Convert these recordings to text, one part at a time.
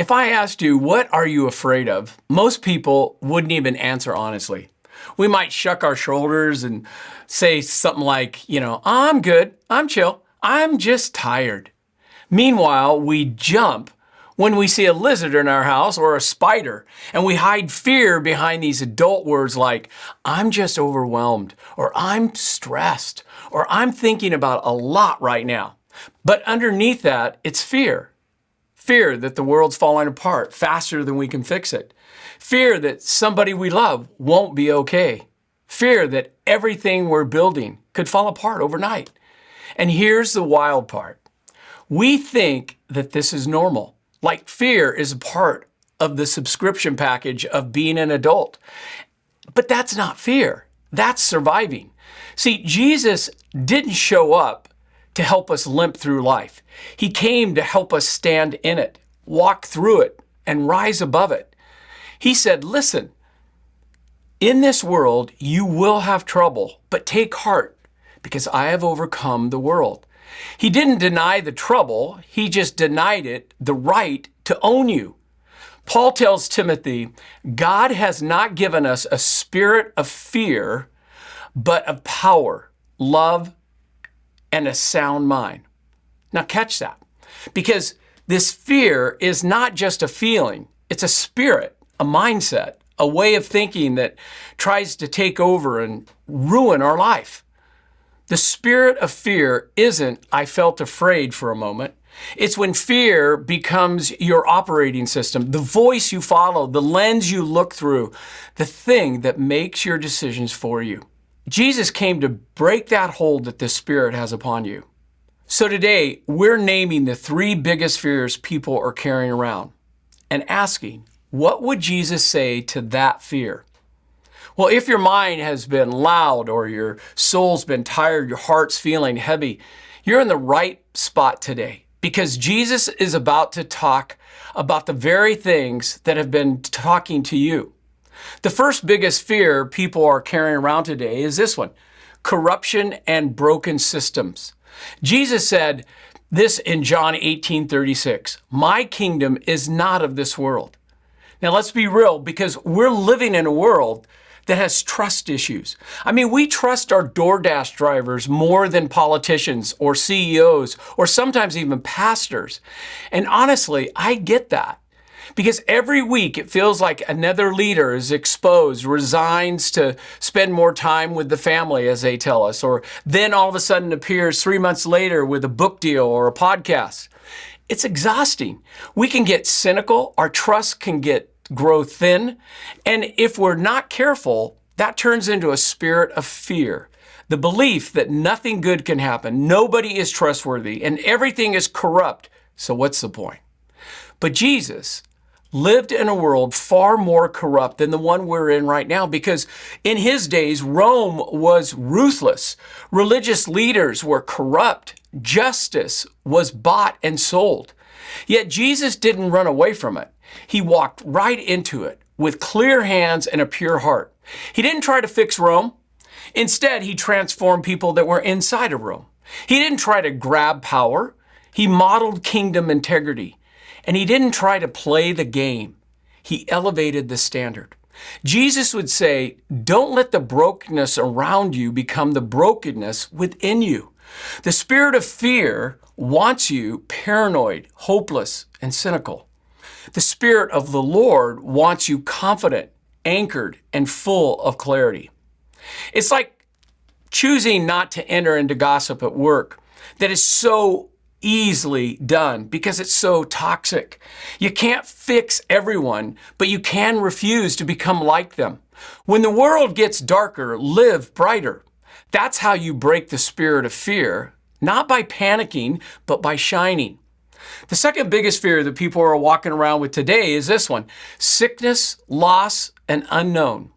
If I asked you, what are you afraid of? Most people wouldn't even answer honestly. We might shuck our shoulders and say something like, I'm good, I'm chill, I'm just tired. Meanwhile, we jump when we see a lizard in our house or a spider, and we hide fear behind these adult words like, I'm just overwhelmed, or I'm stressed, or I'm thinking about a lot right now. But underneath that, it's fear. Fear that the world's falling apart faster than we can fix it. Fear that somebody we love won't be okay. Fear that everything we're building could fall apart overnight. And here's the wild part. We think that this is normal. Like fear is a part of the subscription package of being an adult. But that's not fear. That's surviving. See, Jesus didn't show up to help us limp through life. He came to help us stand in it, walk through it, and rise above it. He said, listen, in this world, you will have trouble, but take heart because I have overcome the world. He didn't deny the trouble. He just denied it the right to own you. Paul tells Timothy, God has not given us a spirit of fear, but of power, love, and a sound mind. Now catch that, because this fear is not just a feeling. It's a spirit, a mindset, a way of thinking that tries to take over and ruin our life. The spirit of fear isn't, I felt afraid for a moment. It's when fear becomes your operating system, the voice you follow, the lens you look through, the thing that makes your decisions for you. Jesus came to break that hold that the Spirit has upon you. So today, we're naming the 3 biggest fears people are carrying around and asking, what would Jesus say to that fear? Well, if your mind has been loud or your soul's been tired, your heart's feeling heavy, you're in the right spot today, because Jesus is about to talk about the very things that have been talking to you. The first biggest fear people are carrying around today is this one: corruption and broken systems. Jesus said this in John 18:36, my kingdom is not of this world. Now let's be real, because we're living in a world that has trust issues. I mean, we trust our DoorDash drivers more than politicians or CEOs or sometimes even pastors. And honestly, I get that. Because every week it feels like another leader is exposed, resigns to spend more time with the family, as they tell us, or then all of a sudden appears 3 months later with a book deal or a podcast. It's exhausting. We can get cynical, our trust can grow thin, and if we're not careful, that turns into a spirit of fear. The belief that nothing good can happen, nobody is trustworthy, and everything is corrupt. So what's the point? But Jesus lived in a world far more corrupt than the one we're in right now, because in his days, Rome was ruthless. Religious leaders were corrupt. Justice was bought and sold. Yet Jesus didn't run away from it. He walked right into it with clear hands and a pure heart. He didn't try to fix Rome. Instead, he transformed people that were inside of Rome. He didn't try to grab power. He modeled kingdom integrity. And he didn't try to play the game. He elevated the standard. Jesus would say, don't let the brokenness around you become the brokenness within you. The spirit of fear wants you paranoid, hopeless, and cynical. The Spirit of the Lord wants you confident, anchored, and full of clarity. It's like choosing not to enter into gossip at work that is so easily done because it's so toxic. You can't fix everyone, but you can refuse to become like them. When the world gets darker, live brighter. That's how you break the spirit of fear, not by panicking, but by shining. The second biggest fear that people are walking around with today is this one: sickness, loss, and unknown.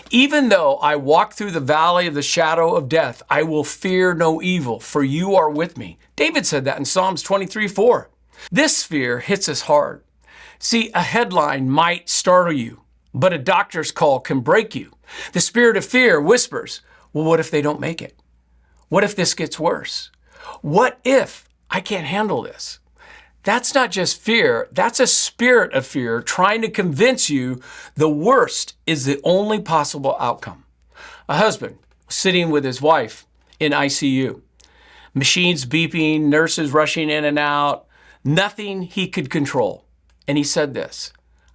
Even though I walk through the valley of the shadow of death, I will fear no evil, for you are with me. David said that in Psalms 23:4. This fear hits us hard. See, a headline might startle you, but a doctor's call can break you. The spirit of fear whispers, well, what if they don't make it? What if this gets worse? What if I can't handle this? That's not just fear, that's a spirit of fear trying to convince you the worst is the only possible outcome. A husband sitting with his wife in ICU, machines beeping, nurses rushing in and out, nothing he could control. And he said this,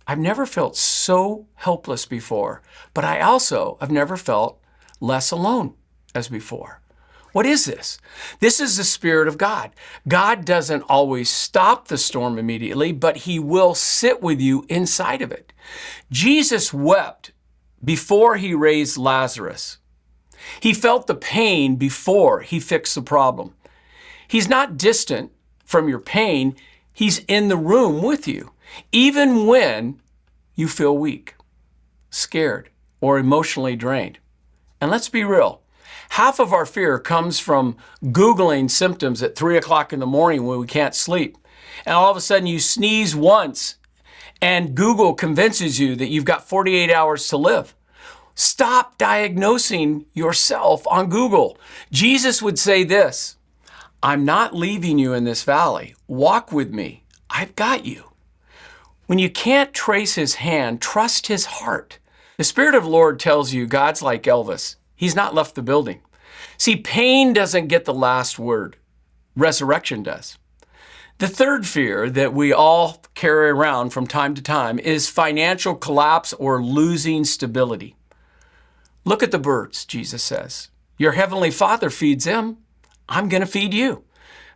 I've never felt so helpless before, but I've never felt less alone as before. What is this? This is the Spirit of God. God doesn't always stop the storm immediately, but he will sit with you inside of it. Jesus wept before he raised Lazarus. He felt the pain before he fixed the problem. He's not distant from your pain. He's in the room with you, even when you feel weak, scared, or emotionally drained. And let's be real. Half of our fear comes from Googling symptoms at 3 o'clock in the morning when we can't sleep. And all of a sudden you sneeze once and Google convinces you that you've got 48 hours to live. Stop diagnosing yourself on Google. Jesus would say this, I'm not leaving you in this valley. Walk with me. I've got you. When you can't trace his hand, trust his heart. The Spirit of the Lord tells you God's like Elvis. He's not left the building. See, pain doesn't get the last word. Resurrection does. The third fear that we all carry around from time to time is financial collapse or losing stability. Look at the birds, Jesus says. Your heavenly Father feeds them. I'm going to feed you.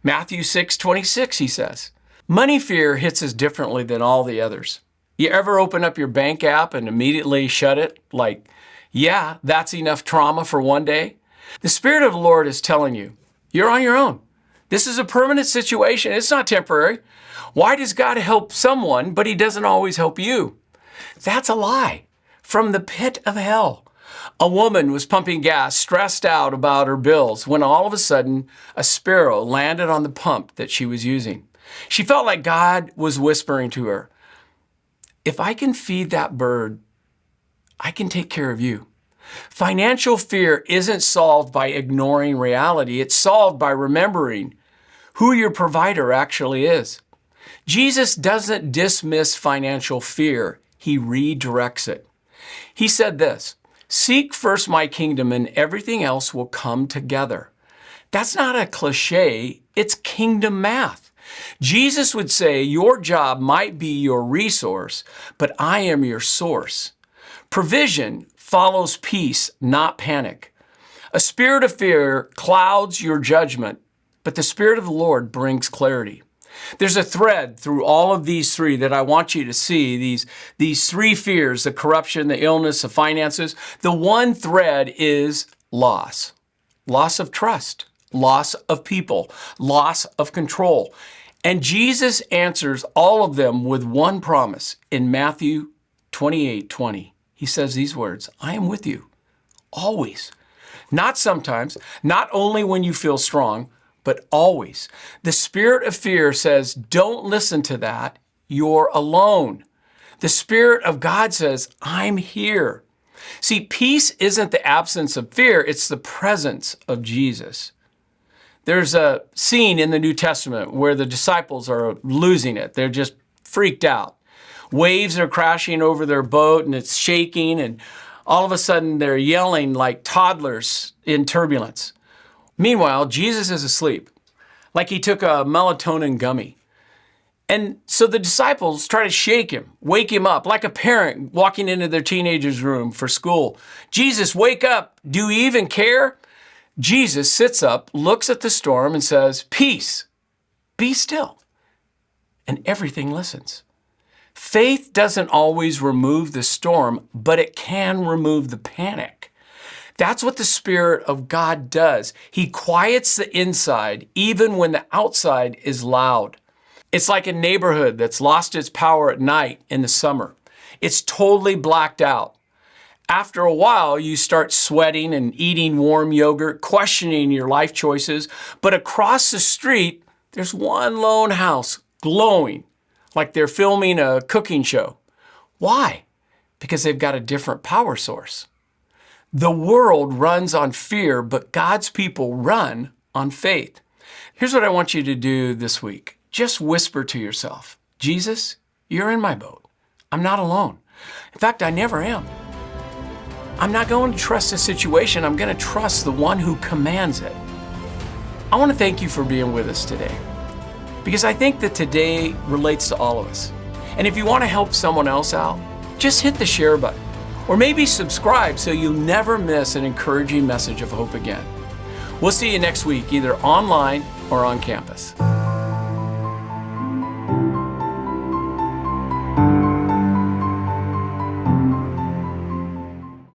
Matthew 6:26, he says. Money fear hits us differently than all the others. You ever open up your bank app and immediately shut it? Like, yeah, that's enough trauma for one day. The Spirit of the Lord is telling you, you're on your own. This is a permanent situation. It's not temporary. Why does God help someone, but he doesn't always help you? That's a lie from the pit of hell. A woman was pumping gas, stressed out about her bills, when all of a sudden a sparrow landed on the pump that she was using. She felt like God was whispering to her, if I can feed that bird, I can take care of you. Financial fear isn't solved by ignoring reality. It's solved by remembering who your provider actually is. Jesus doesn't dismiss financial fear. He redirects it. He said this, seek first my kingdom and everything else will come together. That's not a cliche. It's kingdom math. Jesus would say your job might be your resource, but I am your source. Provision follows peace, not panic. A spirit of fear clouds your judgment, but the Spirit of the Lord brings clarity. There's a thread through all of these three that I want you to see, these three fears, the corruption, the illness, the finances. The one thread is loss. Loss of trust, loss of people, loss of control. And Jesus answers all of them with one promise in Matthew 28:20. He says these words, I am with you always. Not sometimes, not only when you feel strong, but always. The spirit of fear says, don't listen to that. You're alone. The Spirit of God says, I'm here. See, peace isn't the absence of fear, it's the presence of Jesus. There's a scene in the New Testament where the disciples are losing it. They're just freaked out. Waves are crashing over their boat and it's shaking, and all of a sudden they're yelling like toddlers in turbulence. Meanwhile, Jesus is asleep, like he took a melatonin gummy. And so the disciples try to shake him, wake him up, like a parent walking into their teenager's room for school. Jesus, wake up. Do you even care? Jesus sits up, looks at the storm and says, peace, be still. And everything listens. Faith doesn't always remove the storm, but it can remove the panic. That's what the Spirit of God does. He quiets the inside, even when the outside is loud. It's like a neighborhood that's lost its power at night in the summer. It's totally blacked out. After a while, you start sweating and eating warm yogurt, questioning your life choices. But across the street, there's one lone house glowing like they're filming a cooking show. Why? Because they've got a different power source. The world runs on fear, but God's people run on faith. Here's what I want you to do this week. just whisper to yourself, Jesus, you're in my boat. I'm not alone. In fact, I never am. I'm not going to trust the situation. I'm going to trust the one who commands it. I want to thank you for being with us today, because I think that today relates to all of us. And if you want to help someone else out, just hit the share button, or maybe subscribe so you never miss an encouraging message of hope again. We'll see you next week, either online or on campus.